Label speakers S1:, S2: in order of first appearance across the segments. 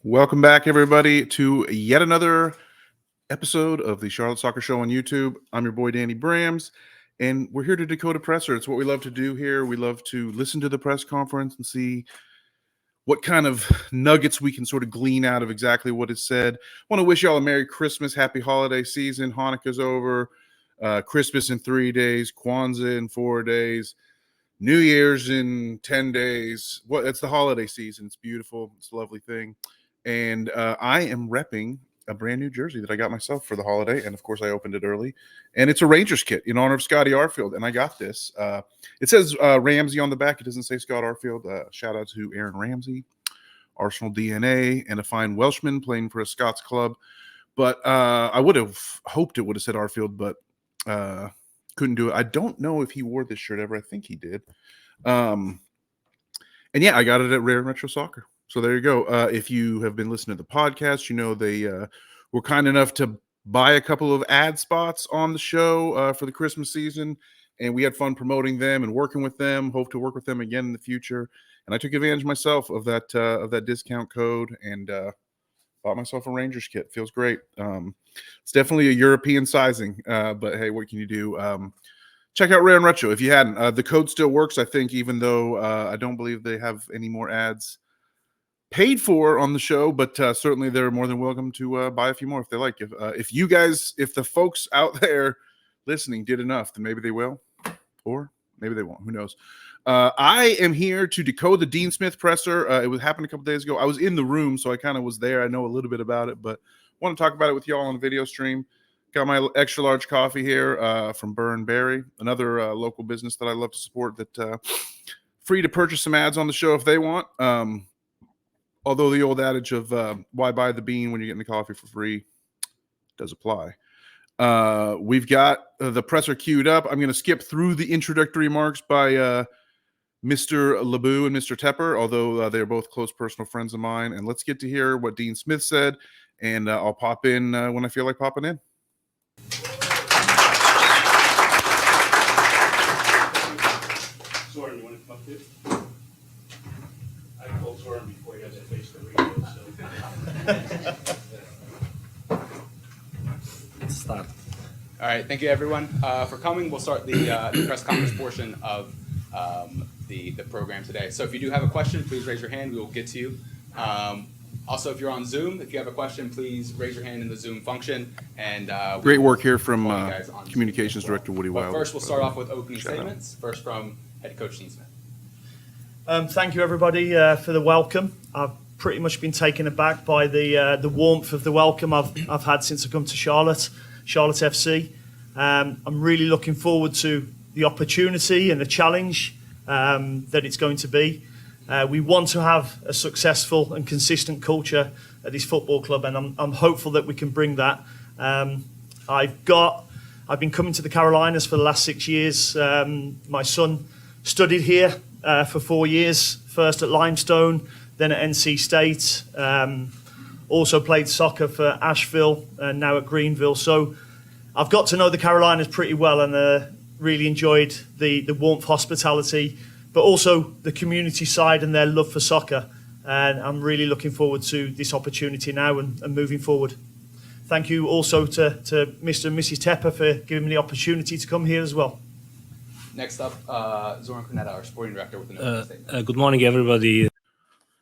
S1: Welcome back, everybody, to yet another episode of the Charlotte Soccer Show on YouTube. I'm your boy, Danny Brams, and we're here to decode a presser. It's what we love to do here. We love to listen to the press conference and see what kind of nuggets we can sort of glean out of exactly what is said. I want to wish you all a Merry Christmas, Happy Holiday Season. Hanukkah's over, Christmas in 3 days, Kwanzaa in 4 days, New Year's in 10 days. It's the holiday season. It's beautiful. It's a lovely thing. And I am repping a brand new jersey that I got myself for the holiday. And of course, I opened it early. And it's a Rangers kit in honor of Scotty Arfield. And I got this. It says Ramsey on the back. It doesn't say Scott Arfield. Shout out to Aaron Ramsey, Arsenal DNA, and a fine Welshman playing for a Scots club. But I would have hoped it would have said Arfield, but couldn't do it. I don't know if he wore this shirt ever. I think he did. And yeah, I got it at Rare and Retro Soccer. So there you go. If you have been listening to the podcast, you know they were kind enough to buy a couple of ad spots on the show for the Christmas season, and we had fun promoting them and working with them. Hope to work with them again in the future. And I took advantage myself of that discount code and bought myself a Rangers kit. Feels great. It's definitely a European sizing, but hey, what can you do? Check out Rare and Retro if you hadn't. The code still works, I think, even though I don't believe they have any more ads paid for on the show, but certainly they're more than welcome to buy a few more if they like. If the folks out there listening did enough, then maybe they will, or maybe they won't. Who knows? I am here to decode the Dean Smith presser. It happened a couple days ago. I was in the room, so I kind of was there. I know a little bit about it, but want to talk about it with y'all on the video stream. Got my extra large coffee here from Burn Berry, another local business that I love to support. That free to purchase some ads on the show if they want. Although the old adage of why buy the bean when you're getting the coffee for free does apply. We've got the presser queued up. I'm going to skip through the introductory remarks by Mr. LeBou and Mr. Tepper, although they're both close personal friends of mine. And let's get to hear what Dean Smith said, and I'll pop in when I feel like popping in.
S2: Soren, you want to come up too? I told Soren before he has to face the radio, so.
S3: Let's start. All right, thank you everyone for coming. We'll start the press conference portion of the program today. So if you do have a question, please raise your hand. We will get to you. Also, if you're on Zoom, if you have a question, please raise your hand in the Zoom function. And
S1: great work here from Communications Director Woody Wilder.
S3: First, we'll start off with opening statements. First from Head Coach Dean Smith.
S4: Thank you, everybody, for the welcome. I've pretty much been taken aback by the warmth of the welcome I've had since I've come to Charlotte FC. I'm really looking forward to the opportunity and the challenge that it's going to be. We want to have a successful and consistent culture at this football club, and I'm hopeful that we can bring that. I've been coming to the Carolinas for the last 6 years. My son studied here for 4 years, first at Limestone, then at NC State. Also played soccer for Asheville and now at Greenville. So I've got to know the Carolinas pretty well, and really enjoyed the warmth, hospitality, but also the community side and their love for soccer. And I'm really looking forward to this opportunity now and moving forward. Thank you also to Mr. and Mrs. Tepper for giving me the opportunity to come here as well.
S3: Next up, Zoran Kuneta, our sporting director, with an opening statement.
S5: Good morning, everybody.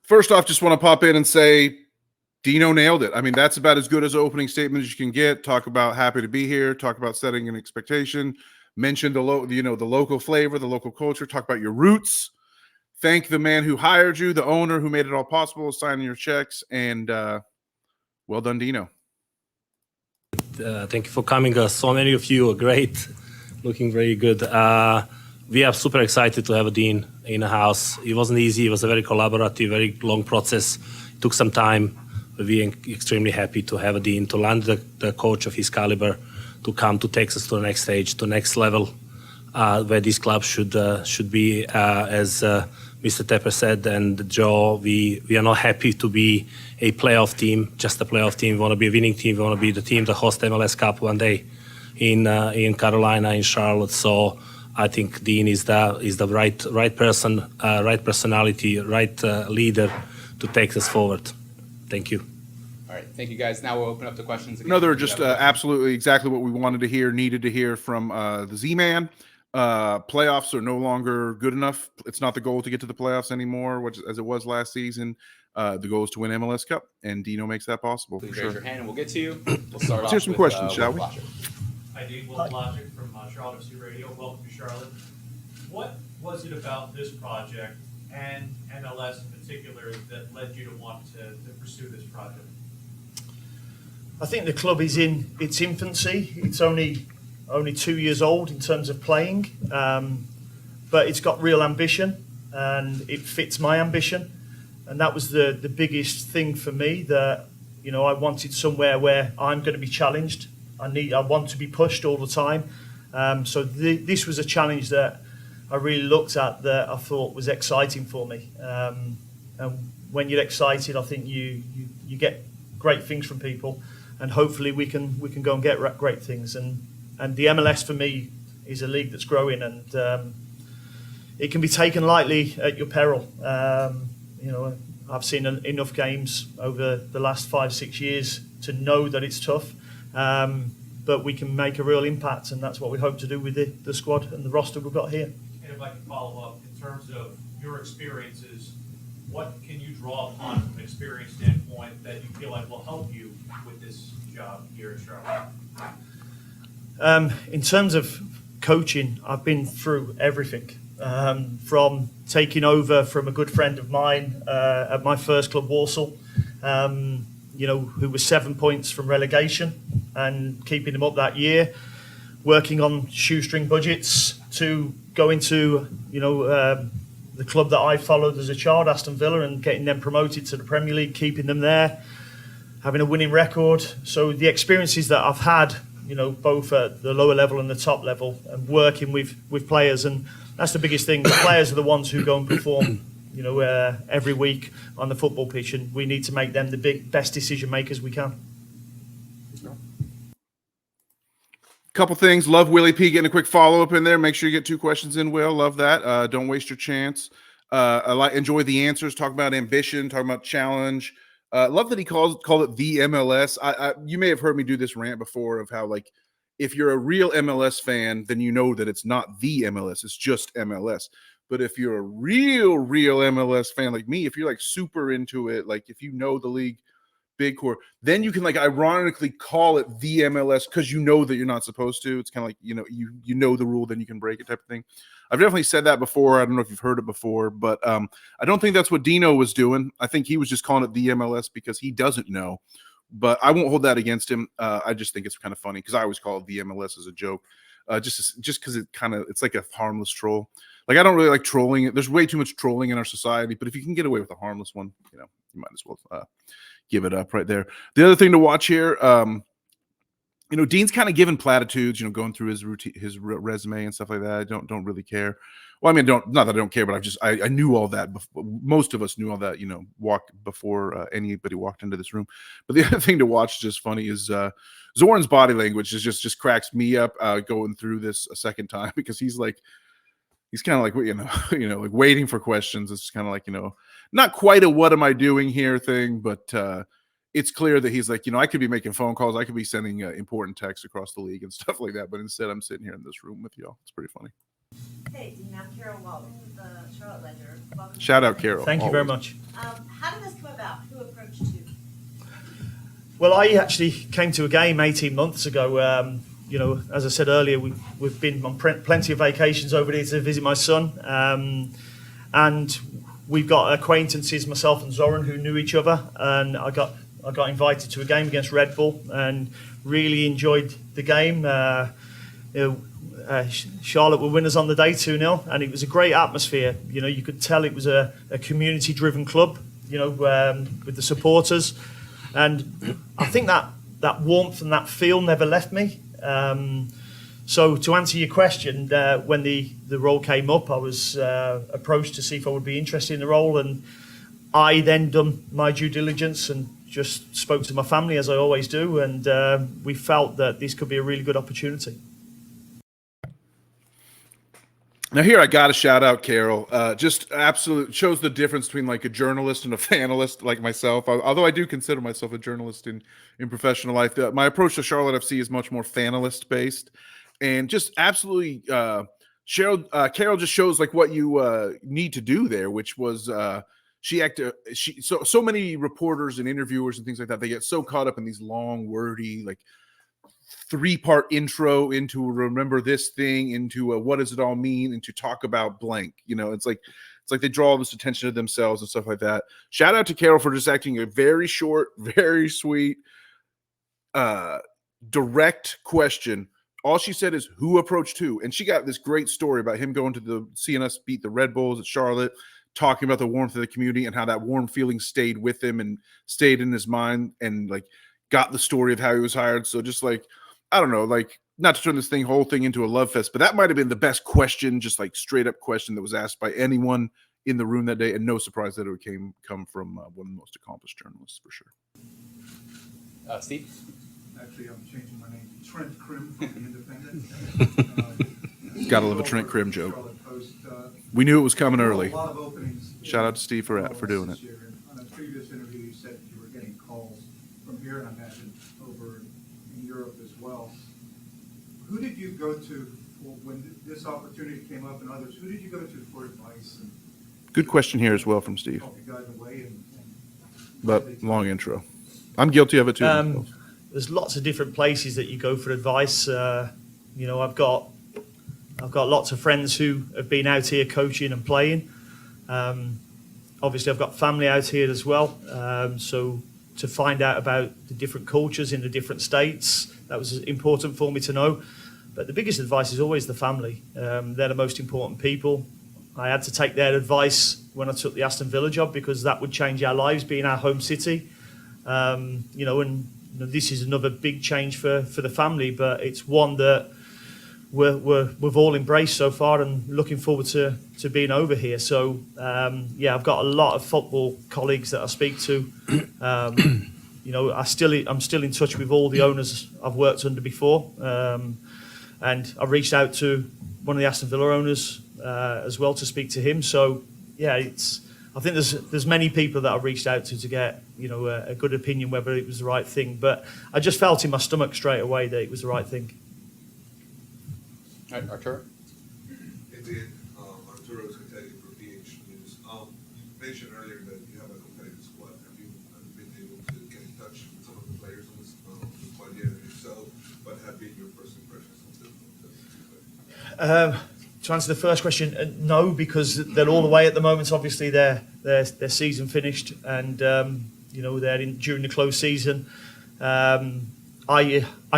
S1: First off, just want to pop in and say Dino nailed it. I mean, that's about as good as an opening statement as you can get. Talk about happy to be here. Talk about setting an expectation. Mention the local flavor, the local culture. Talk about your roots. Thank the man who hired you, the owner who made it all possible, signing your checks, and well done, Dino.
S5: Thank you for coming. So many of you are great, looking very good. We are super excited to have a dean in the house. It wasn't easy. It was a very collaborative, very long process. It took some time. We're extremely happy to have a dean, to land the coach of his caliber, to come to take us to the next stage, to the next level, where this club should be, as Mr. Tepper said, and Joe, we are not happy to be a playoff team, just a playoff team. We want to be a winning team. We want to be the team that hosts MLS Cup one day in Carolina, in Charlotte. So I think Dean is the right person, right personality, right leader to take us forward. Thank you.
S3: All right, thank you guys. Now we'll open up the questions again.
S1: Another
S3: If you
S1: just
S3: have a question.
S1: absolutely exactly what we wanted to hear, needed to hear from the Z-Man. Playoffs are no longer good enough. It's not the goal to get to the playoffs anymore, which as it was last season. The goal is to win MLS Cup, and Dino makes that possible.
S3: Please
S1: For
S3: raise
S1: sure.
S3: your hand and we'll get to you. We'll start
S1: Let's
S3: off
S1: hear some
S3: with,
S1: questions, shall
S3: Will
S1: we?
S3: Blotcher.
S2: Hi, Dean. Will Logic from Charlotte FC Radio. Welcome to Charlotte. What was it about this project and MLS in particular that led you to want to pursue this project?
S4: I think the club is in its infancy. It's only 2 years old in terms of playing, but it's got real ambition and it fits my ambition. And that was the biggest thing for me, that I wanted somewhere where I'm going to be challenged. I want to be pushed all the time. So this was a challenge that I really looked at, that I thought was exciting for me. And when you're excited, I think you get great things from people, and hopefully we can go and get great things. And the MLS for me is a league that's growing, and it can be taken lightly at your peril. I've seen enough games over the last 5-6 years to know that it's tough, but we can make a real impact, and that's what we hope to do with the squad and the roster we've got here.
S2: And if I can follow up, in terms of your experiences, what can you draw upon from an experience standpoint that you feel like will help you with this job here at Charlotte?
S4: In terms of coaching, I've been through everything, from taking over from a good friend of mine at my first club, Walsall, who was 7 points from relegation and keeping them up that year, working on shoestring budgets, to going to the club that I followed as a child, Aston Villa, and getting them promoted to the Premier League, keeping them there, having a winning record. So the experiences that I've had, both at the lower level and the top level, and working with players, and that's the biggest thing. The players are the ones who go and perform, every week on the football pitch, and we need to make them the best decision makers we can.
S1: Couple things. Love Willie P getting a quick follow up in there. Make sure you get 2 questions in, Will. Love that. Don't waste your chance. Enjoy the answers. Talk about ambition. Talk about challenge. Love that he called it the MLS. You may have heard me do this rant before of how, like, if you're a real MLS fan, then you know that it's not the MLS. It's just MLS. But if you're a real MLS fan like me, if you're like super into it, like if you know the league big core, then you can like ironically call it the MLS because you know that you're not supposed to. It's kind of like, you know the rule, then you can break it type of thing. I've definitely said that before. I don't know if you've heard it before, but I don't think that's what Dino was doing. I think he was just calling it the MLS because he doesn't know. But I won't hold that against him. I just think it's kind of funny because I always call it the MLS as a joke, just because it's like a harmless troll. Like, I don't really like trolling it. There's way too much trolling in our society, but if you can get away with a harmless one, you might as well give it up right there. The other thing to watch here, Dean's kind of giving platitudes, going through his routine, his resume and stuff like that. I don't really care. Well, I mean, not that I don't care, but I knew all that. Most of us knew all that, before anybody walked into this room. But the other thing to watch is just funny is Zoran's body language is just cracks me up going through this a second time, because he's kind of like, like waiting for questions. It's kind of like, not quite a what am I doing here thing, but it's clear that he's like, I could be making phone calls. I could be sending important texts across the league and stuff like that. But instead, I'm sitting here in this room with y'all. It's pretty funny.
S6: Hey, Dean, I'm Carol Walton with the Charlotte Ledger. Welcome.
S1: Shout out, Carol.
S4: Thank you very much.
S6: How did this come about? Who approached you?
S4: Well, I actually came to a game 18 months ago. As I said earlier, we've been on plenty of vacations over here to visit my son. And we've got acquaintances, myself and Zoran, who knew each other. And I got invited to a game against Red Bull and really enjoyed the game. Charlotte were winners on the day, 2-0, and it was a great atmosphere. You could tell it was a community-driven club, with the supporters. And I think that warmth and that feel never left me. So to answer your question, when the role came up, I was approached to see if I would be interested in the role, and I then done my due diligence and just spoke to my family, as I always do, and we felt that this could be a really good opportunity.
S1: Now here I got to shout out Carol. Just absolute shows the difference between like a journalist and a fanalist like myself. Although I do consider myself a journalist in professional life, my approach to Charlotte FC is much more fanalist based, and just absolutely Carol just shows like what you need to do there, which was so many reporters and interviewers and things like that, they get so caught up in these long wordy like 3-part intro into remember this thing, into what does it all mean, and to talk about blank. It's like they draw all this attention to themselves and stuff like that. Shout out to Carol for just acting a very short, very sweet, direct question. All she said is who approached who, and she got this great story about him going to seeing us beat the Red Bulls at Charlotte, talking about the warmth of the community and how that warm feeling stayed with him and stayed in his mind, and like got the story of how he was hired. So just like, I don't know, like not to turn this whole thing into a love fest, but that might have been the best question, just like straight up question that was asked by anyone in the room that day, and no surprise that it come from one of the most accomplished journalists for sure.
S3: Steve?
S7: Actually, I'm changing my name to Trent Krim from The Independent.
S1: Gotta love a Trent Krim joke.
S7: Charlotte Post,
S1: We knew it was coming early.
S7: A lot of openings.
S1: Shout out to Steve for doing it.
S7: this year. And on a previous interview, you said you were getting calls from here, and I imagine over in Europe as well. Who did you go to when this opportunity came up, and others? Who did you go to for advice? And
S1: Good question here as well from Steve,
S7: help you guide the way?
S1: but long intro. I'm guilty of it too.
S4: There's lots of different places that you go for advice. I've got lots of friends who have been out here coaching and playing. Obviously, I've got family out here as well. So to find out about the different cultures in the different states, that was important for me to know. But the biggest advice is always the family. They're the most important people. I had to take their advice when I took the Aston Villa job, because that would change our lives, being our home city. This is another big change for the family, but it's one that we've all embraced so far, and looking forward to being over here. So I've got a lot of football colleagues that I speak to. I'm still in touch with all the owners I've worked under before, and I reached out to one of the Aston Villa owners as well to speak to him. So I think there's many people that I reached out to get a good opinion whether it was the right thing. But I just felt in my stomach straight away that it was the right thing.
S3: All right, Arturo?
S8: Indeed. Arturo is contending for PH News. You mentioned earlier that you have a competitive squad. Have you been able to get in touch with some of the players on this squad yet? And if so, what have been your first impressions of the
S4: To answer the first question, no, because they're all away at the moment. Obviously, their season finished, and they're during the close season. I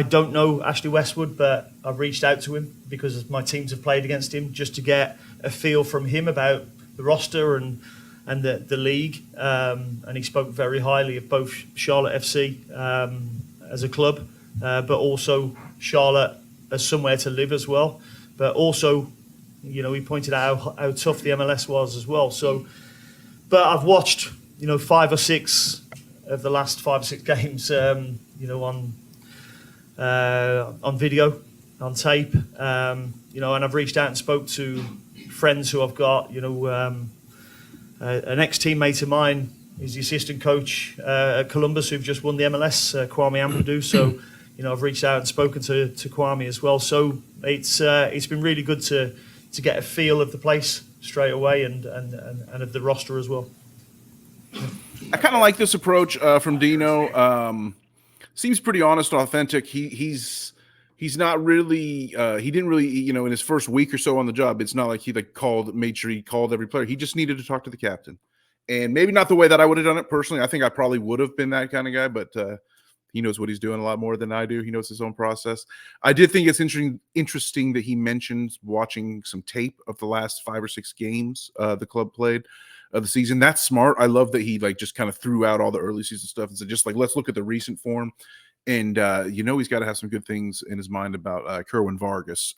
S4: don't know Ashley Westwood, but I've reached out to him because my teams have played against him, just to get a feel from him about the roster and the league. And he spoke very highly of both Charlotte FC as a club, but also Charlotte as somewhere to live as well. But also, he pointed out how tough the MLS was as well. So, but I've watched 5 or 6 of the last 5 or 6 games, on video, on tape, and I've reached out and spoke to friends who I've got. An ex-teammate of mine is the assistant coach at Columbus, who've just won the MLS, Kwame Ampadu. So, I've reached out and spoken to Kwame as well. So it's been really good to get a feel of the place straight away and of the roster as well.
S1: I kind of like this approach from Dino. Seems pretty honest, authentic. He's not really he didn't really in his first week or so on the job, it's not like he made sure he called every player. He just needed to talk to the captain, and maybe not the way that I would have done it personally. I think I probably would have been that kind of guy, but he knows what he's doing a lot more than I do. He knows his own process. I did think it's interesting that he mentioned watching some tape of the last 5 or 6 games the club played of the season. That's smart. I love that he just kind of threw out all the early season stuff and said, just let's look at the recent form. And he's got to have some good things in his mind about Kerwin Vargas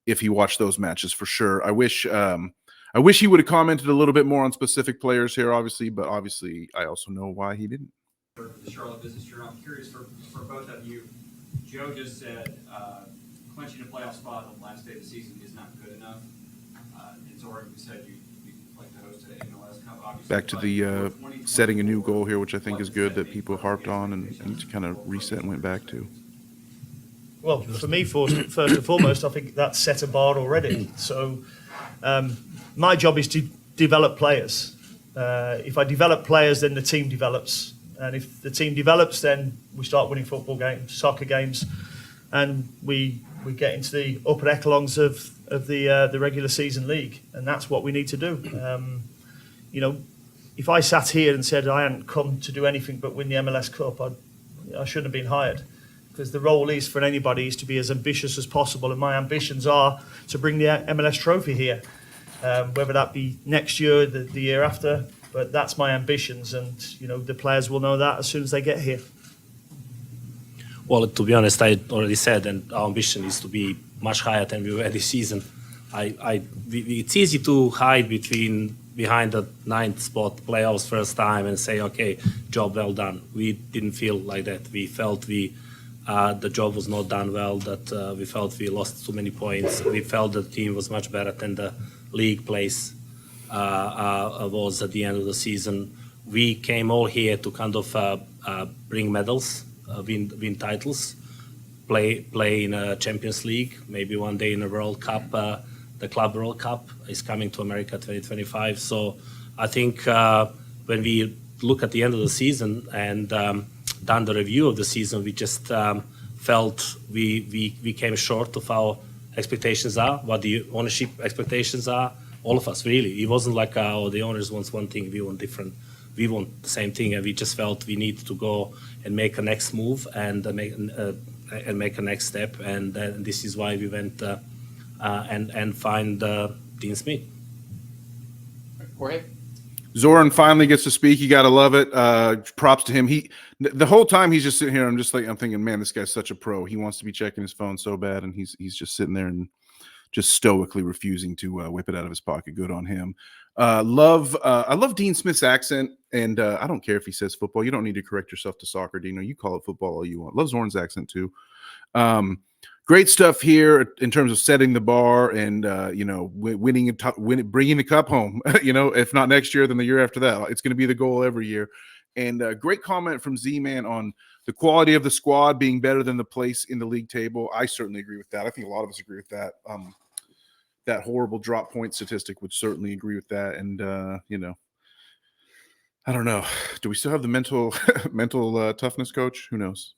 S1: if he watched those matches for sure. I wish he would have commented a little bit more on specific players here, obviously, but obviously I also know why he didn't.
S2: For the Charlotte Business Journal, I'm curious for both of you. Joe just said clinching a playoff spot on the last day of the season is not good enough.
S9: And Zoran, you said you'd like to host an MLS Cup, obviously.
S1: Back to the setting a new goal here, which I think is good that people harped on and kind of reset and went back to.
S4: Well, for me, first and foremost, I think that's set a bar already. So my job is to develop players. If I develop players, then the team develops. And if the team develops, then we start winning football games, soccer games, and we get into the upper echelons of the regular season league. And that's what we need to do. If I sat here and said I hadn't come to do anything but win the MLS Cup, I shouldn't have been hired. Because the role is for anybody is to be as ambitious as possible, and my ambitions are to bring the MLS trophy here, whether that be next year, the year after. But that's my ambitions, and the players will know that as soon as they get here.
S5: Well, to be honest, I already said, and our ambition is to be much higher than we were this season. It's easy to hide behind the ninth spot, playoffs first time, and say, okay, job well done. We didn't feel like that. We felt the job was not done well, that we felt we lost too many points. We felt the team was much better than the league place was at the end of the season. We came all here to kind of bring medals, win titles, play in a Champions League, maybe one day in a World Cup. The Club World Cup is coming to America 2025. So I think when we look at the end of the season and done the review of the season, we just felt we came short of our expectations are, what the ownership expectations are, all of us really. It wasn't like the owners want one thing, we want different. We want the same thing, and we just felt we need to go and make a next move and make a next step, and this is why we went and find Dean Smith.
S3: Jorge?
S1: Zoran finally gets to speak. You got to love it. Props to him. The whole time he's just sitting here. I'm thinking, man, this guy's such a pro. He wants to be checking his phone so bad, and he's just sitting there and just stoically refusing to whip it out of his pocket. Good on him. I love Dean Smith's accent, and I don't care if he says football. You don't need to correct yourself to soccer, Dino. You call it football all you want. Love Zoran's accent too. Great stuff here in terms of setting the bar and bringing the cup home. If not next year, then the year after that. It's going to be the goal every year. And great comment from Z-Man on the quality of the squad being better than the place in the league table. I certainly agree with that. I think a lot of us agree with that. That horrible drop point statistic would certainly agree with that. And I don't know. Do we still have the mental toughness, coach? Who knows?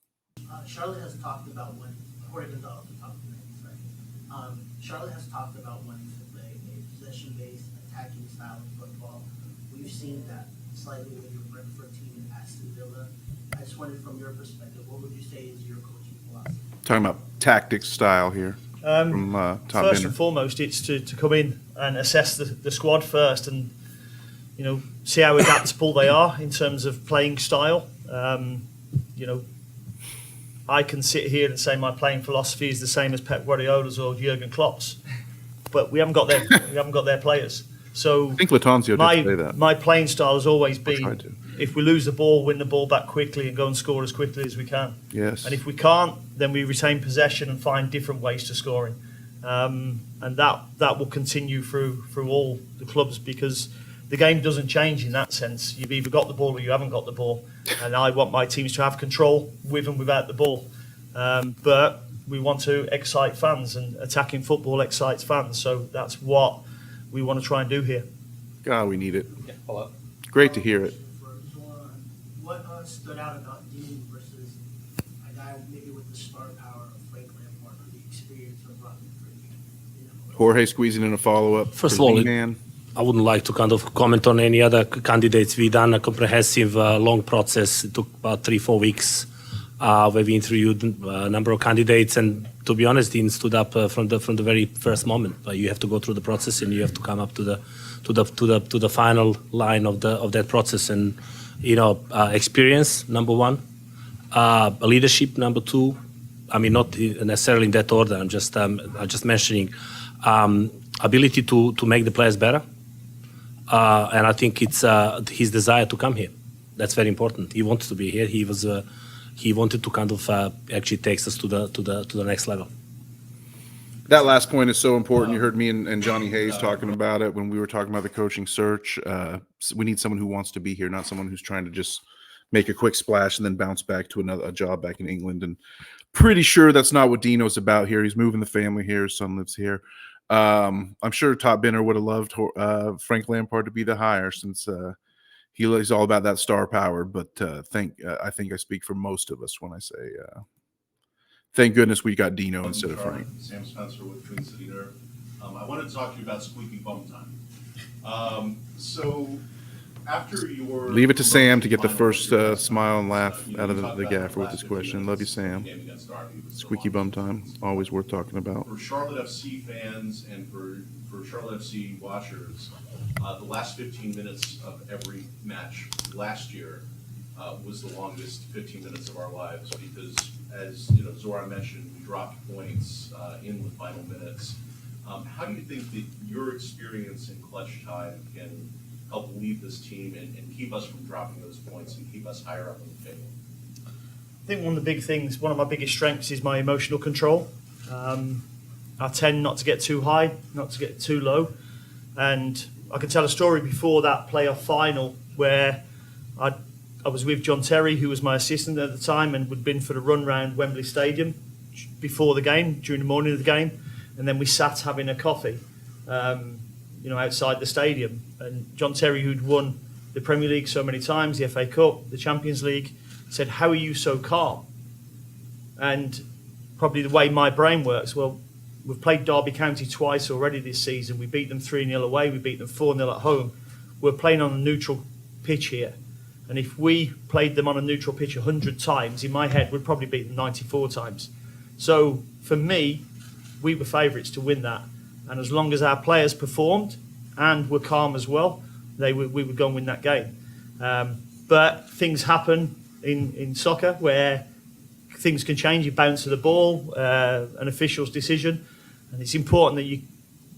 S10: Charlotte has talked about when, according to the top of the next second, Charlotte has talked about wanting to play a possession-based attacking style of football. We've seen that slightly with your Brentford team and Aston Villa. I just wondered, from your perspective, what would you say is your coaching philosophy?
S1: Talking about tactics style here. From Top
S4: First
S1: Bender.
S4: and foremost, it's to come in and assess the squad first, and see how adaptable they are in terms of playing style. I can sit here and say my playing philosophy is the same as Pep Guardiola's or Jurgen Klopp's, but we haven't got their players. So
S1: I think Latanzio did say that.
S4: My playing style has always
S1: tried
S4: been,
S1: to.
S4: if we lose the ball, win the ball back quickly and go and score as quickly as we can.
S1: Yes.
S4: And if we can't, then we retain possession and find different ways to scoring. And that will continue through all the clubs, because the game doesn't change in that sense. You've either got the ball or you haven't got the ball. And I want my teams to have control with and without the ball. But we want to excite fans, and attacking football excites fans. So that's what we want to try and do here.
S1: God, we need it.
S3: Yeah, follow up.
S1: Great to hear it.
S10: What stood out about Dean versus a guy maybe with the star power of Frank Lampard or the experience of Rodney Freeman?
S1: Jorge squeezing in a follow-up.
S5: First
S1: for
S5: of all,
S1: Z-Man.
S5: I wouldn't like to kind of comment on any other candidates. We done a comprehensive, long process. It took about 3-4 weeks, where we interviewed a number of candidates. And to be honest, Dean stood up from the very first moment. You have to go through the process, and you have to come up to the final line of that process. And experience, number one, leadership, number two. I mean, not necessarily in that order. I'm just mentioning ability to make the players better. And I think it's his desire to come here. That's very important. He wanted to be here. He wanted to kind of actually take us to the next level.
S1: that last point is so important. You heard me and Johnny Hayes talking about it when we were talking about the coaching search. We need someone who wants to be here, not someone who's trying to just make a quick splash and then bounce back to a job back in England. And pretty sure that's not what Dino's about here. He's moving the family here. His son lives here. I'm sure Todd Binner would have loved Frank Lampard to be the hire, since he's all about that star power. But I think I speak for most of us when I say thank goodness we got Dino instead of Frank.
S11: Sam Spencer with Twin City Nerve. I wanted to talk to you about squeaky bum time. So after your
S1: Leave it to Sam to get the first smile and laugh out of the Gaffer with this question. Love you, Sam. Squeaky bum time, always worth talking about.
S11: For Charlotte FC fans and for Charlotte FC watchers, the last 15 minutes of every match last year was the longest 15 minutes of our lives, because, as you know, Zoran mentioned, we dropped points in the final minutes. How do you think that your experience in clutch time can help lead this team and keep us from dropping those points and keep us higher up on the table?
S4: I think one of my biggest strengths is my emotional control. I tend not to get too high, not to get too low. And I can tell a story before that playoff final where I was with John Terry, who was my assistant at the time, and we'd been for the run round Wembley Stadium before the game, during the morning of the game. And then we sat having a coffee, outside the stadium. And John Terry, who'd won the Premier League so many times, the FA Cup, the Champions League, said, "How are you so calm?" And probably the way my brain works, well, we've played Derby County twice already this season. We beat them 3-0 away. We beat them 4-0 at home. We're playing on a neutral pitch here. And if we played them on a neutral pitch 100 times, in my head, we'd probably beat them 94 times. So for me, we were favourites to win that. And as long as our players performed and were calm as well, we would go and win that game. But things happen in soccer where things can change. You bounce to the ball, an official's decision. And it's important that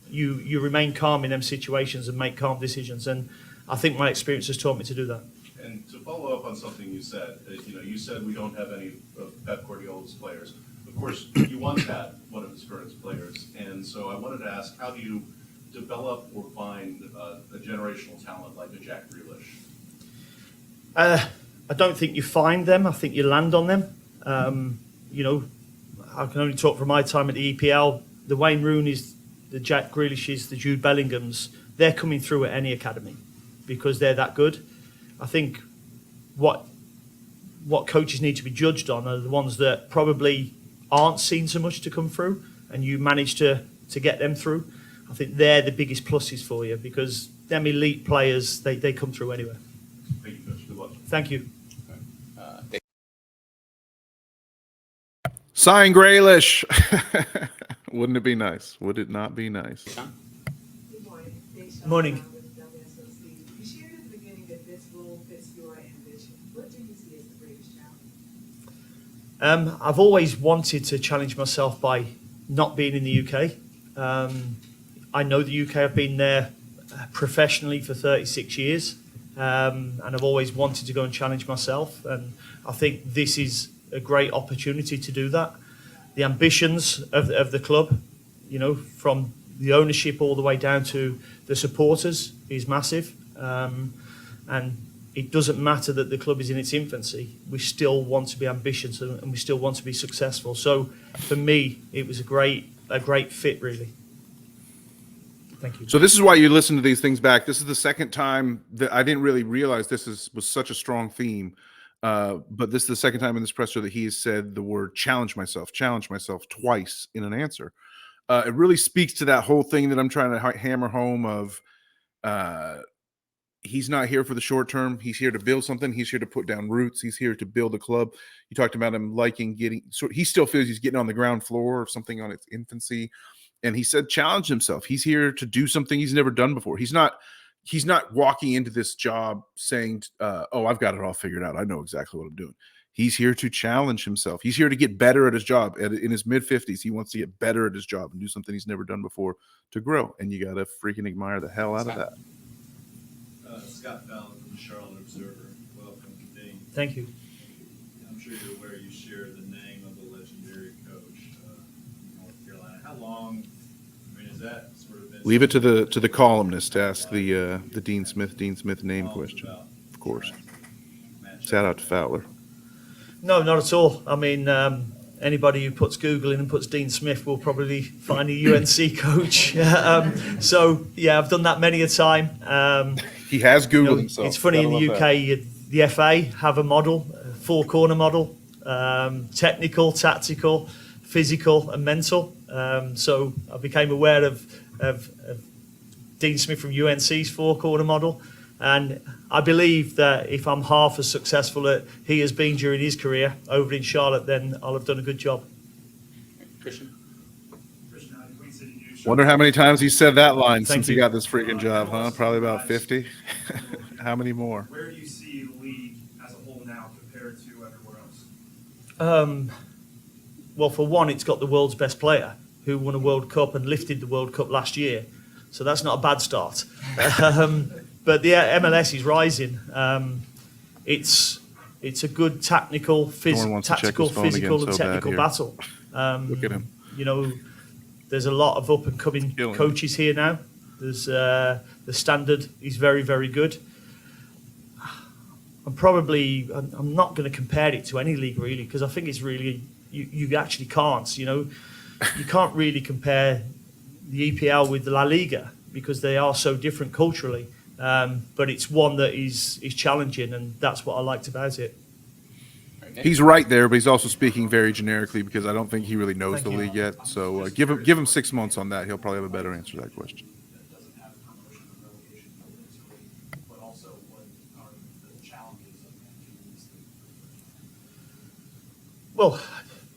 S4: you remain calm in them situations and make calm decisions. And I think my experience has taught me to do that.
S11: And to follow up on something you said, you said we don't have any of Pep Guardiola's players. Of course, you once had one of his current players, and so I wanted to ask, how do you develop or find a generational talent like a Jack Grealish?
S4: I don't think you find them. I think you land on them. I can only talk from my time at the EPL. The Wayne Rooney's, the Jack Grealishes, the Jude Bellinghams, they're coming through at any academy because they're that good. I think what coaches need to be judged on are the ones that probably aren't seen so much to come through, and you manage to get them through. I think they're the biggest pluses for you, because them elite players, they come through anywhere.
S11: Thank you, Coach. Good luck.
S4: Thank you.
S1: Sign Grealish. Wouldn't it be nice? Would it not be nice?
S6: Good morning.
S4: Morning.
S6: You shared at the beginning that this role fits your ambition. What do you see as the greatest challenge?
S4: I've always wanted to challenge myself by not being in the UK. I know the UK. I've been there professionally for 36 years, and I've always wanted to go and challenge myself. And I think this is a great opportunity to do that. The ambitions of the club, from the ownership all the way down to the supporters, is massive. And it doesn't matter that the club is in its infancy. We still want to be ambitious, and we still want to be successful. So for me, it was a great fit, really. Thank you.
S1: So this is why you listen to these things back. This is the second time that I didn't really realize was such a strong theme. But this is the second time in this presser that he has said the word challenge myself twice in an answer. It really speaks to that whole thing that I'm trying to hammer home of he's not here for the short term. He's here to build something. He's here to put down roots. He's here to build a club. You talked about him liking he still feels he's getting on the ground floor of something on its infancy. And he said challenge himself. He's here to do something he's never done before. He's not walking into this job saying, I've got it all figured out. I know exactly what I'm doing. He's here to challenge himself. He's here to get better at his job. In his mid-50s, he wants to get better at his job and do something he's never done before to grow. And you got to freaking admire the hell out of that.
S9: Scott Fallon from the Charlotte Observer. Welcome, Dean.
S4: Thank you.
S9: I'm sure you're aware you share the name of the legendary coach, North Carolina How long, I mean, is that sort of been?
S1: Leave it to the columnist to ask the Dean Smith name question. Of course. Shout out to Fowler.
S4: No, not at all. I mean, anybody who puts Google in and puts Dean Smith will probably find a UNC coach. So, yeah, I've done that many a time.
S1: He has Googled himself.
S4: It's funny, in the UK, the FA have a model, a four-corner model, technical, tactical, physical, and mental. So I became aware of Dean Smith from UNC's four-corner model. And I believe that if I'm half as successful as he has been during his career over in Charlotte, then I'll have done a good job.
S3: Christian?
S1: Wonder how many times he said that line
S4: Thank
S1: since he
S4: you.
S1: got this freaking job, huh? Probably about 50. How many more?
S12: Where do you see the league as a whole now compared to everywhere else?
S4: Well, for one, it's got the world's best player who won a World Cup and lifted the World Cup last year. So that's not a bad start. But the MLS is rising. It's a good tactical,
S1: Norman wants to check his phone
S4: physical,
S1: again
S4: and
S1: so bad
S4: technical
S1: here.
S4: battle.
S1: Look at him.
S4: You know, there's a lot of up and coming
S1: Killing it.
S4: coaches here now. There's the standard is very, very good. I'm not going to compare it to any league really, because I think it's really you actually can't. You know, you can't really compare the EPL with the La Liga because they are so different culturally. But it's one that is challenging, and that's what I liked about it.
S1: He's right there, but he's also speaking very generically because I don't think he really knows
S4: Thank
S1: the
S4: you.
S1: league yet. So give him 6 months on that. He'll probably have a better answer to that question.
S2: That doesn't have promotion or relegation built into it, but also what are the challenges of managing these things?
S4: Well,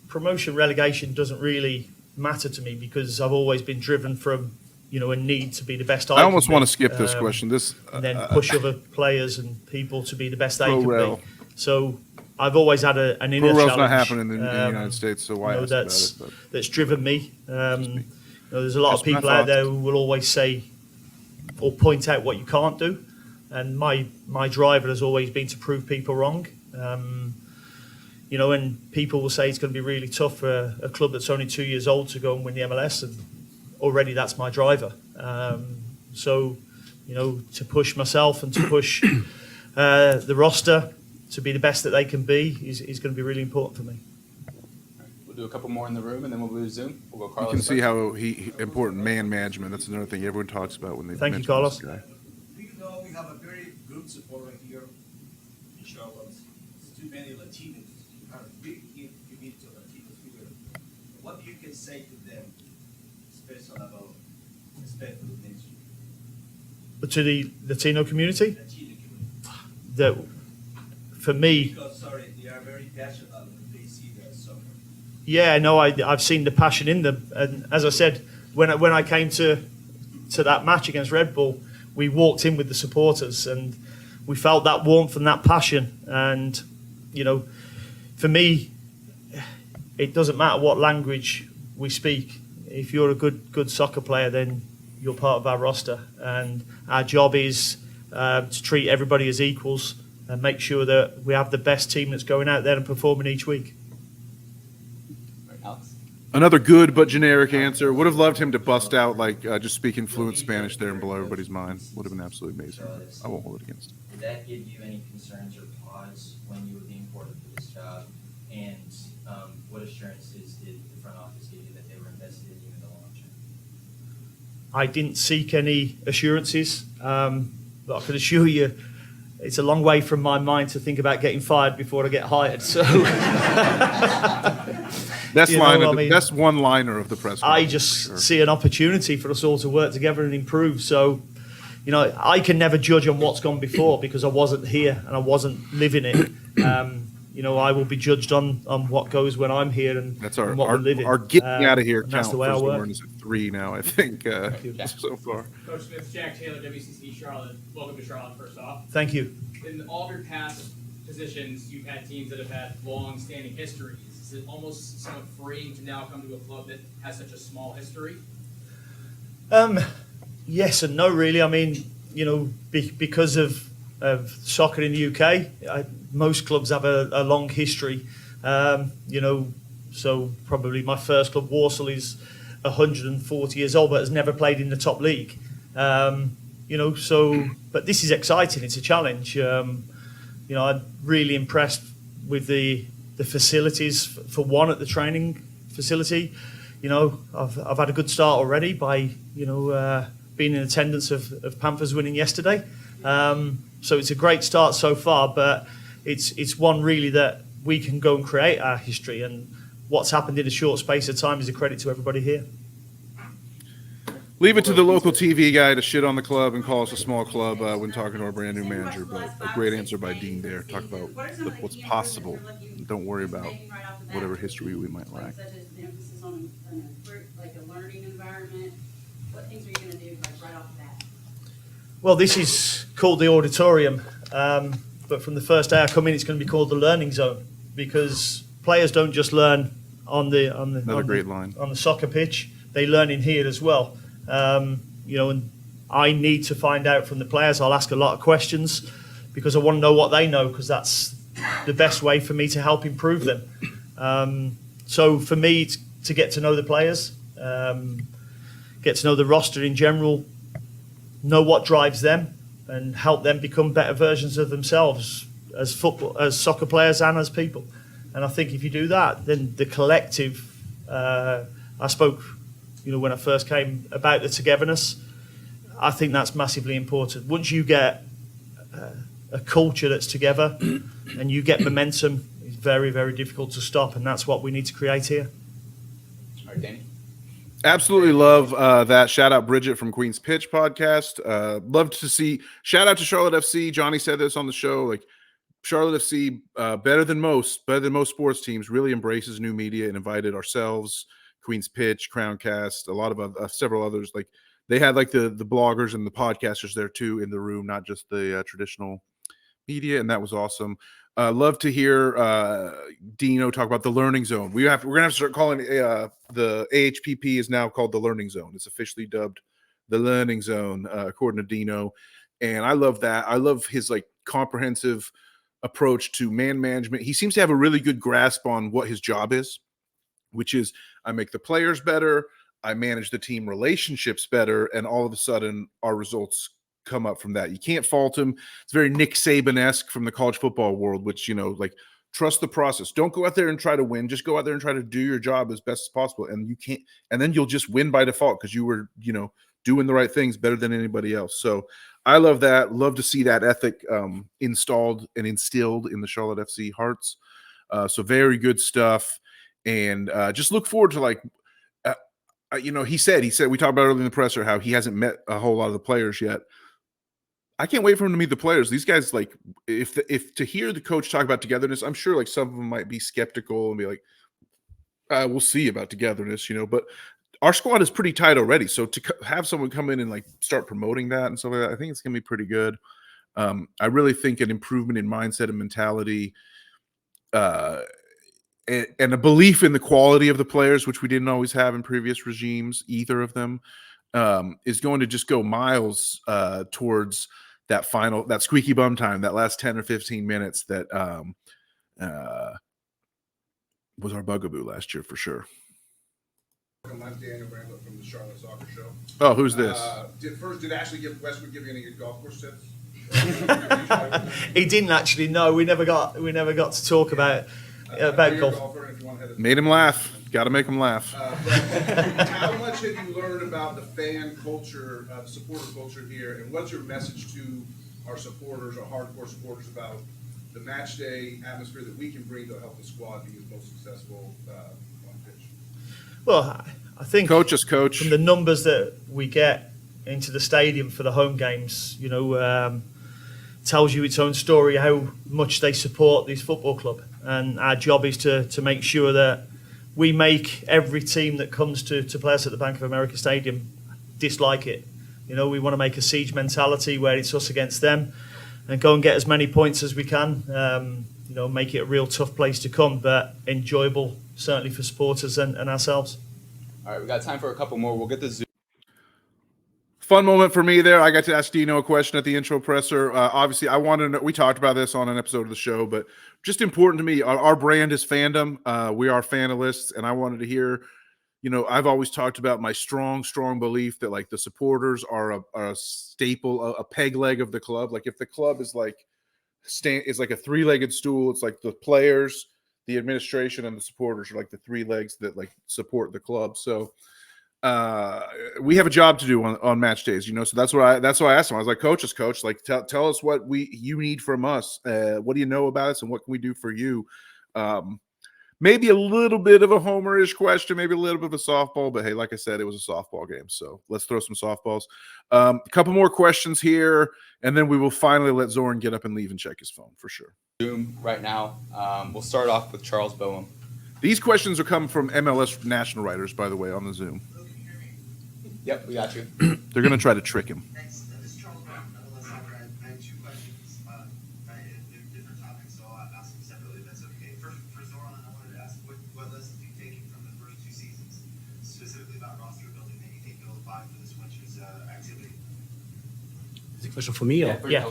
S4: promotion relegation doesn't really matter to me because I've always been driven from a need to be the best.
S1: I almost
S4: can
S1: want
S4: be,
S1: to skip this question. This
S4: and then push other players and people to be the best they
S1: Pro
S4: can
S1: rel.
S4: be. So I've always had an inner
S1: Pro rel's
S4: challenge.
S1: not happening in the United States, so why ask
S4: that's
S1: about it? But
S4: that's driven me. There's a lot
S1: Just
S4: of
S1: my
S4: people out there
S1: thoughts.
S4: who will always say or point out what you can't do, and my driver has always been to prove people wrong. And people will say it's going to be really tough for a club that's only 2 years old to go and win the MLS, and already that's my driver. So, to push myself and to push the roster to be the best that they can be is going to be really important for me.
S3: We'll do a couple more in the room, and then we'll move Zoom. We'll go
S1: you
S3: Carlos
S1: can see
S3: first.
S1: how important man management. That's another thing everyone talks about when they
S4: Thank you,
S1: mention
S4: Carlos.
S1: this guy.
S9: Do you know we have a very good supporter here in Charlotte? It's too many Latinos. You have a big community of Latinos here. What you can say to them, especially about respect for the ministry,
S4: But to the Latino community,
S9: Latino community?
S4: that for me,
S9: Because, sorry, they are very passionate when they see their soccer.
S4: yeah, no, I've seen the passion in them, and as I said, when I came to that match against Red Bull, we walked in with the supporters, and we felt that warmth and that passion. And for me, it doesn't matter what language we speak. If you're a good soccer player, then you're part of our roster, and our job is to treat everybody as equals and make sure that we have the best team that's going out there and performing each week.
S3: Right, Alex?
S1: Another good but generic answer. Would have loved him to bust out just speaking fluent Spanish there and blow everybody's mind. Would have been absolutely amazing. I won't hold it against him.
S13: Did that give you any concerns or pause when you were being courted for this job? And what assurances did the front office give you that they were invested in you in the long term?
S4: I didn't seek any assurances, but I can assure you it's a long way from my mind to think about getting fired before I get hired. So
S1: Best
S4: You know,
S1: line,
S4: I mean,
S1: best one-liner of the press.
S4: I
S1: conference,
S4: just
S1: for sure.
S4: see an opportunity for us all to work together and improve. So, I can never judge on what's gone before because I wasn't here and I wasn't living it. I will be judged on what goes when I'm here and,
S1: That's our
S4: and what we're living.
S1: our getting out of here
S4: and
S1: count.
S4: that's the way I
S1: First
S4: work.
S1: warning is at 3 now, I think,
S4: you.
S1: so far.
S14: Coach Smith, Jack Taylor, WCC Charlotte. Welcome to Charlotte, first off.
S4: Thank you.
S14: In all of your past positions, you've had teams that have had long-standing histories. Is it almost somewhat freeing to now come to a club that has such a small history?
S4: Yes and no, really. I mean, because of soccer in the UK, most clubs have a long history. So probably my first club, Walsall, is 140 years old but has never played in the top league. But this is exciting. It's a challenge. I'm really impressed with the facilities. For one, at the training facility, I've had a good start already by being in attendance of Panthers winning yesterday. So it's a great start so far, but it's one really that we can go and create our history. And what's happened in a short space of time is a credit to everybody here.
S1: Leave it to the local TV guy to shit on the club and call us a small club when talking to our brand new manager. But a great answer by Dean there. Talk about what's possible. Don't worry about whatever history we might lack.
S6: Such as the emphasis on like a learning environment. What things are you going to do right off the bat?
S4: Well, this is called the auditorium, but from the first day I come in, it's going to be called the learning zone, because players don't just learn on the soccer pitch; they learn in here as well. And I need to find out from the players. I'll ask a lot of questions because I want to know what they know, because that's the best way for me to help improve them. So for me, it's to get to know the players, get to know the roster in general, know what drives them, and help them become better versions of themselves as soccer players and as people. And I think if you do that, then the collective, I spoke when I first came about the togetherness, I think that's massively important. Once you get a culture that's together and you get momentum, it's very, very difficult to stop, and that's what we need to create here.
S3: All right, Danny.
S1: Absolutely love that. Shout out Bridget from Queen's Pitch podcast. Love to see. Shout out to Charlotte FC. Johnny said this on the show. Like, Charlotte FC, better than most sports teams, really embraces new media and invited ourselves, Queen's Pitch, Crowncast, a lot of several others. Like, they had like the bloggers and the podcasters there too in the room, not just the traditional media, and that was awesome. Love to hear Dino talk about the learning zone. We're gonna have to start calling the AHPP is now called the learning zone. It's officially dubbed the learning zone, according to Dino, and I love that. I love his like comprehensive approach to man management. He seems to have a really good grasp on what his job is, which is I make the players better, I manage the team relationships better, and all of a sudden our results come up from that. You can't fault him. It's very Nick Saban-esque from the college football world, which, like, trust the process. Don't go out there and try to win. Just go out there and try to do your job as best as possible. And you can't, and then you'll just win by default because you were, doing the right things better than anybody else. So I love that. Love to see that ethic installed and instilled in the Charlotte FC hearts. So very good stuff. And just look forward to he said we talked about earlier in the presser how he hasn't met a whole lot of the players yet. I can't wait for him to meet the players. These guys, like, if to hear the coach talk about togetherness, I'm sure like some of them might be skeptical and be like, we'll see about togetherness, but our squad is pretty tight already. So to have someone come in and like start promoting that and stuff like that, I think it's going to be pretty good. I really think an improvement in mindset and mentality, and a belief in the quality of the players, which we didn't always have in previous regimes, either of them, is going to just go miles towards that squeaky bum time, that last 10 or 15 minutes that was our bugaboo last year for sure.
S8: I'm Daniel Bramlett from the Charlotte Soccer Show.
S1: Oh, who's this?
S8: Did Ashley Westwood give you any good golf course tips?
S4: He didn't actually. No, we never got to talk about golf.
S1: Made him laugh. Got to make him laugh.
S8: How much have you learned about the fan culture, the supporter culture here, and what's your message to our supporters, our hardcore supporters, about the match day atmosphere that we can bring to help the squad be as most successful on pitch?
S4: Well, I think
S1: coach.
S4: From the numbers that we get into the stadium for the home games, tells you its own story how much they support this football club, and our job is to make sure that we make every team that comes to play us at the Bank of America Stadium dislike it. We want to make a siege mentality where it's us against them, and go and get as many points as we can. Make it a real tough place to come, but enjoyable certainly for supporters and ourselves.
S3: All right, we got time for a couple more. We'll get the Zoom.
S1: Fun moment for me there. I got to ask Dino a question at the intro presser. Obviously, I wanted to know, we talked about this on an episode of the show, but just important to me, our brand is fandom. We are fanalists, and I wanted to hear you know, I've always talked about my strong belief that like the supporters are a staple, a peg leg of the club. Like if the club is like a three-legged stool, it's like the players, the administration, and the supporters are like the three legs that like support the club. So we have a job to do on match days, you know. So that's why I asked him. I was like, coach, like tell us what you need from us. What do you know about us, and what can we do for you? Maybe a little bit of a homerish question, maybe a little bit of a softball, but hey, like I said, it was a softball game, so let's throw some softballs. A couple more questions here, and then we will finally let Zoran get up and leave and check his phone for sure.
S3: Zoom right now. We'll start off with Charles Boehm.
S1: These questions are coming from MLS national writers, by the way, on the Zoom.
S3: Yep, we got you.
S1: They're going to try to trick him.
S15: Thanks. This is Charles Brown, MLS Soccer. I have two questions. They're different topics, so I'll ask them separately if that's okay. First, for Zoran, I wanted to ask what lessons you've taken from the first two seasons, specifically about roster building that you think you'll apply for this winter's activity.
S5: Is it a question for me? Or?
S4: Yeah.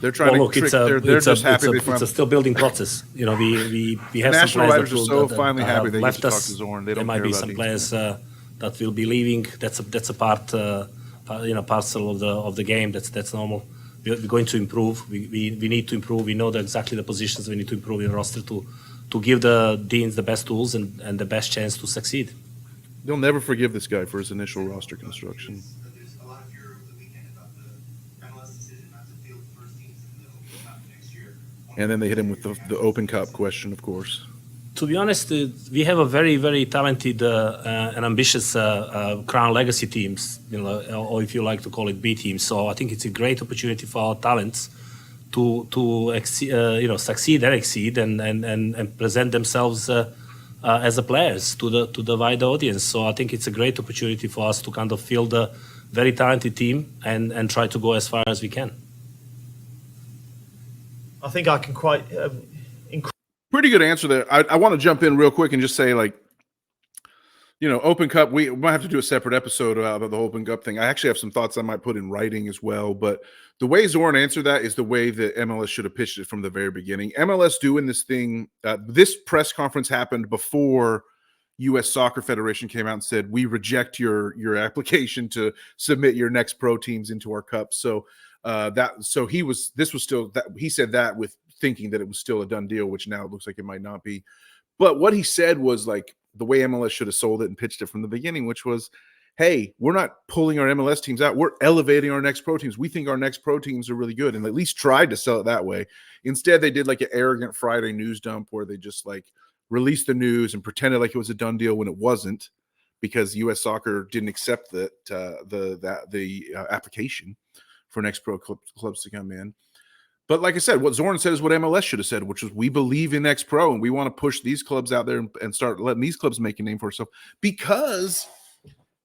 S1: They're trying to trick. They're just happy they
S5: it's a still building process. You know, we have
S1: national
S5: some
S1: writers
S5: players
S1: are so finally happy they
S5: left
S1: get to talk
S5: us.
S1: to Zoran. They
S5: There
S1: don't
S5: might
S1: care
S5: be
S1: about
S5: some
S1: these
S5: players that will be leaving. That's a part, parcel of the game. That's normal. We're going to improve. We need to improve. We know exactly the positions we need to improve in the roster to give the deans the best tools and the best chance to succeed.
S1: They'll never forgive this guy for his initial roster construction.
S15: There's a lot of fear over the weekend about the MLS decision not to field the first teams in the Open Cup next year.
S1: And then they hit him with the Open Cup question, of course.
S5: To be honest, we have a very, very talented and ambitious Crown Legacy teams, you know, or if you like to call it B teams. So I think it's a great opportunity for our talents to succeed and exceed and present themselves as a players to the wide audience. So I think it's a great opportunity for us to kind of field a very talented team and try to go as far as we can.
S4: I think I can quite.
S1: Pretty good answer there. I want to jump in real quick and just say, like, you know, Open Cup, we might have to do a separate episode about the Open Cup thing. I actually have some thoughts I might put in writing as well. But the way Zoran answered that is the way that MLS should have pitched it from the very beginning. MLS doing this thing, this press conference happened before U.S. Soccer Federation came out and said, we reject your application to submit your next pro teams into our cup. So he said that with thinking that it was still a done deal, which now it looks like it might not be. But what he said was like the way MLS should have sold it and pitched it from the beginning, which was, hey, we're not pulling our MLS teams out. We're elevating our next pro teams. We think our next pro teams are really good, and at least tried to sell it that way. Instead, they did like an arrogant Friday news dump where they just like released the news and pretended like it was a done deal when it wasn't, because U.S. Soccer didn't accept the application for next pro clubs to come in. But like I said, what Zoran said is what MLS should have said, which was we believe in X Pro and we want to push these clubs out there and start letting these clubs make a name for themselves. Because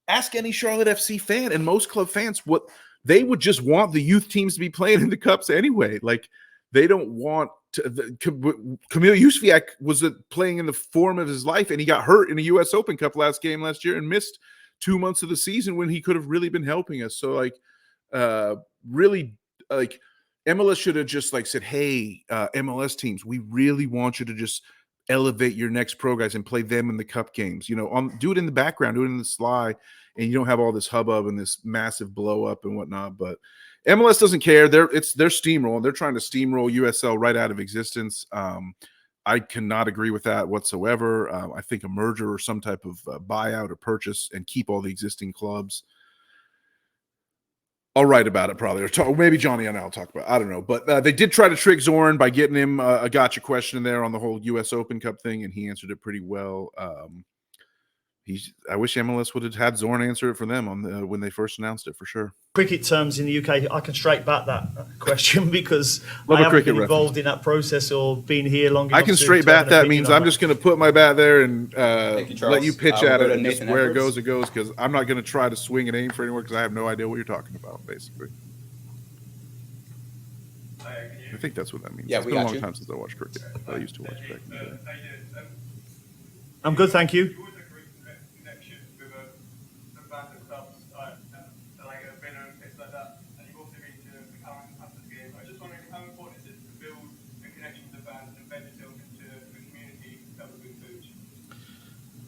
S1: ask any Charlotte FC fan and most club fans, what they would just want the youth teams to be playing in the cups anyway. Like they don't want to. Kamil Yusufiak was playing in the form of his life, and he got hurt in a U.S. Open Cup last year and missed 2 months of the season when he could have really been helping us. So MLS should have just like said, hey, MLS teams, we really want you to just elevate your next pro guys and play them in the cup games. You know, do it in the background, do it in the sly, and you don't have all this hubbub and this massive blow up and whatnot. But MLS doesn't care. They're steamrolling. They're trying to steamroll USL right out of existence. I cannot agree with that whatsoever. I think a merger or some type of buyout or purchase and keep all the existing clubs. I'll write about it probably, or maybe Johnny and I'll talk about it. I don't know. But they did try to trick Zoran by getting him a gotcha question in there on the whole U.S. Open Cup thing, and he answered it pretty well. I wish MLS would have had Zoran answer it for them on when they first announced it, for sure.
S4: Cricket terms in the UK, I can straight back that question because
S1: Love
S4: I haven't been
S1: reference.
S4: involved in that process or been here long enough.
S1: I can
S4: to
S1: straight
S4: have
S1: bat
S4: an
S1: that
S4: opinion
S1: means
S4: on
S1: I'm
S4: that.
S1: just going to put my bat there and let you pitch
S3: We'll
S1: at
S3: go
S1: it,
S3: to
S1: and just
S3: Nathan
S1: where it
S3: Edwards.
S1: goes, because I'm not going to try to swing and aim for anywhere because I have no idea what you're talking about, basically. I think that's what that means.
S3: Yeah,
S1: It's
S3: we
S1: been a
S3: got
S1: long
S3: you.
S1: time since I watched cricket. I used to watch back in the day.
S4: I'm good, thank you.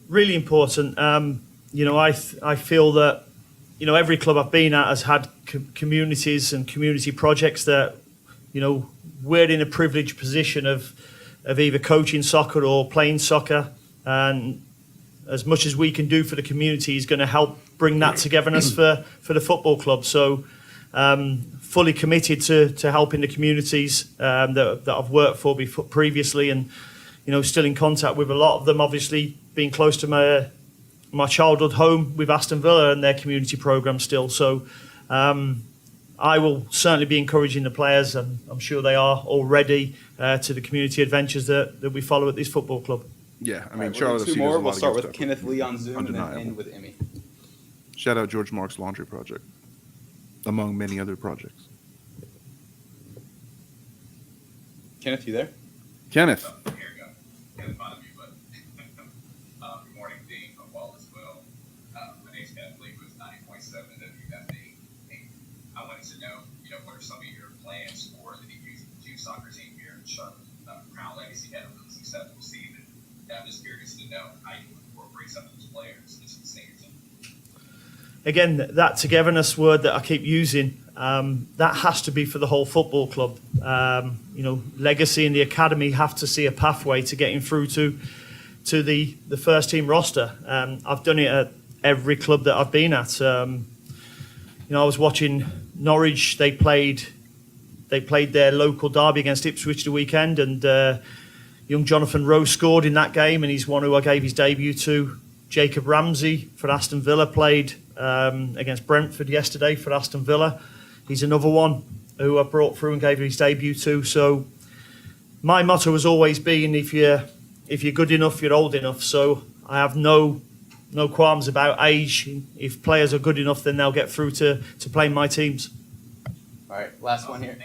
S4: Really important. I feel that every club I've been at has had communities and community projects that we're in a privileged position of either coaching soccer or playing soccer, and as much as we can do for the community is going to help bring that togetherness for the football club. So fully committed to helping the communities that I've worked for previously, and still in contact with a lot of them, obviously being close to my childhood home with Aston Villa and their community program still. So I will certainly be encouraging the players, and I'm sure they are already, to the community adventures that we follow at this football club.
S1: Yeah, I mean,
S3: Right,
S1: Charlotte
S3: two
S1: FC
S3: more.
S1: does a
S3: We'll
S1: lot of
S3: start
S1: good
S3: with
S1: stuff.
S3: Kenneth Lee on Zoom and then
S1: Undeniable.
S3: end with Emmy.
S1: Shout out George Mark's Laundry Project, among many other projects.
S3: Kenneth, you there?
S1: Kenneth.
S16: Here we go. Kevin found me, but good morning, Dean. Hope all is well. My name's Kenneth Lee with 90.7 WFA. I wanted to know, what are some of your plans for the D2 soccer team here in Charlotte? Crown Legacy had a successful season. I'm just curious to know how you incorporate some of those players into the senior team.
S4: Again, that togetherness word that I keep using, that has to be for the whole football club. Legacy and the academy have to see a pathway to getting through to the first team roster. I've done it at every club that I've been at. I was watching Norwich. They played their local derby against Ipswich the weekend, and young Jonathan Rowe scored in that game, and he's one who I gave his debut to. Jacob Ramsey for Aston Villa played against Brentford yesterday for Aston Villa. He's another one who I brought through and gave his debut to. So my motto has always been, if you're good enough, you're old enough. So I have no qualms about age. If players are good enough, then they'll get through to play in my teams.
S3: All right, last one here.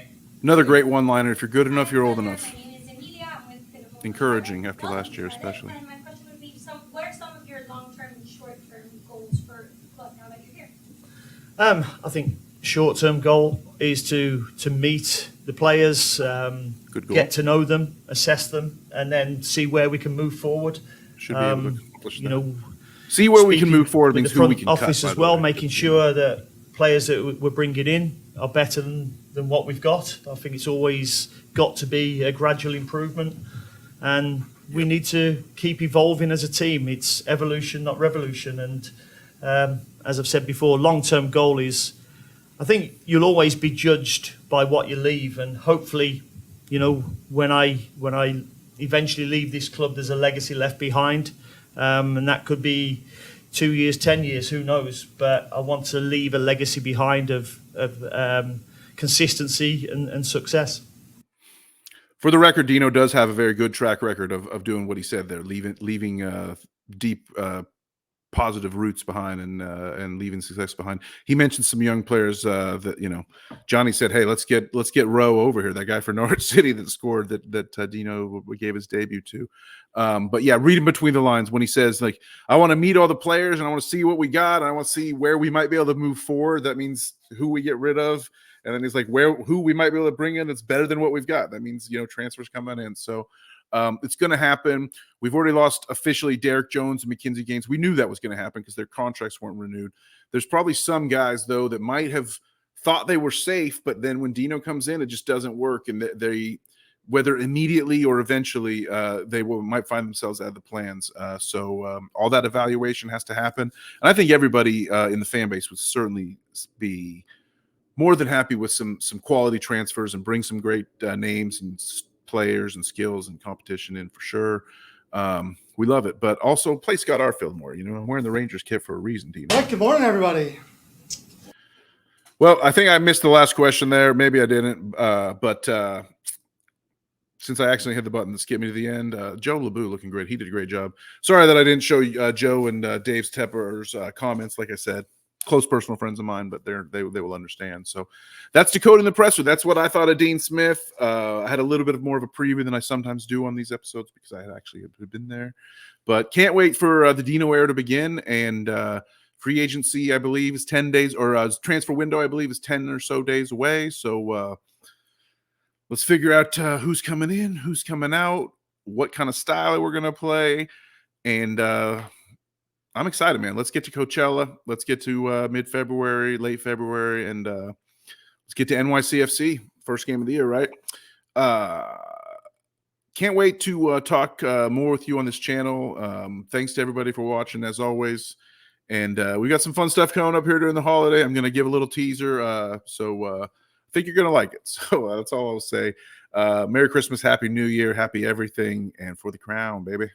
S1: Another great one-liner. If you're good enough, you're old enough. Encouraging after last year, especially.
S17: And my question would be, what are some of your long-term and short-term goals for the club now that you're here?
S4: I think short-term goal is to meet the players,
S1: Good goal.
S4: get to know them, assess them, and then see where we can move forward.
S1: Should be able to accomplish that. See where we can move forward
S4: with
S1: means
S4: the
S1: who we
S4: front
S1: can
S4: office
S1: cut, by
S4: as
S1: the
S4: well,
S1: way.
S4: making sure that players that we're bringing in are better than what we've got. I think it's always got to be a gradual improvement, and we need to keep evolving as a team. It's evolution, not revolution. And as I've said before, long-term goal is, I think you'll always be judged by what you leave, and hopefully, when I eventually leave this club, there's a legacy left behind, and that could be 2 years, 10 years, who knows? But I want to leave a legacy behind of consistency and success.
S1: For the record, Dino does have a very good track record of doing what he said there, leaving deep positive roots behind and leaving success behind. He mentioned some young players that Johnny said, "Hey, let's get Rowe over here." That guy for Norwich City that scored that Dino gave his debut to. But yeah, reading between the lines when he says, like, I want to meet all the players and I want to see what we got and I want to see where we might be able to move forward. That means who we get rid of. And then he's like, who we might be able to bring in that's better than what we've got. That means, transfers coming in. So it's going to happen. We've already lost officially Derek Jones and Mackenzie Gaines. We knew that was going to happen because their contracts weren't renewed. There's probably some guys, though, that might have thought they were safe, but then when Dino comes in, it just doesn't work. And they whether immediately or eventually, they might find themselves out of the plans. So all that evaluation has to happen. And I think everybody in the fan base would certainly be more than happy with some quality transfers and bring some great names and players and skills and competition in for sure. We love it, but also play Scott Arfield more. I'm wearing the Rangers kit for a reason, Dino.
S18: Well, good morning, everybody.
S1: Well, I think I missed the last question there. Maybe I didn't, but since I accidentally hit the button that skipped me to the end, Joe LeBou looking great. He did a great job. Sorry that I didn't show Joe and Dave Tepper's comments. Like I said, close personal friends of mine, but they will understand. So that's Decoding the Presser. That's what I thought of Dean Smith. I had a little bit of more of a preview than I sometimes do on these episodes because I had actually been there. But can't wait for the Dino era to begin. And free agency, I believe, is 10 days, or transfer window, I believe, is 10 or so days away. So let's figure out who's coming in, who's coming out, what kind of style we're going to play. And I'm excited, man. Let's get to Coachella. Let's get to mid-February, late February, and let's get to NYCFC, first game of the year, right? Can't wait to talk more with you on this channel. Thanks to everybody for watching, as always. And we got some fun stuff coming up here during the holiday. I'm going to give a little teaser, so I think you're going to like it. So that's all I'll say. Merry Christmas, Happy New Year, happy everything, and for the crown, baby.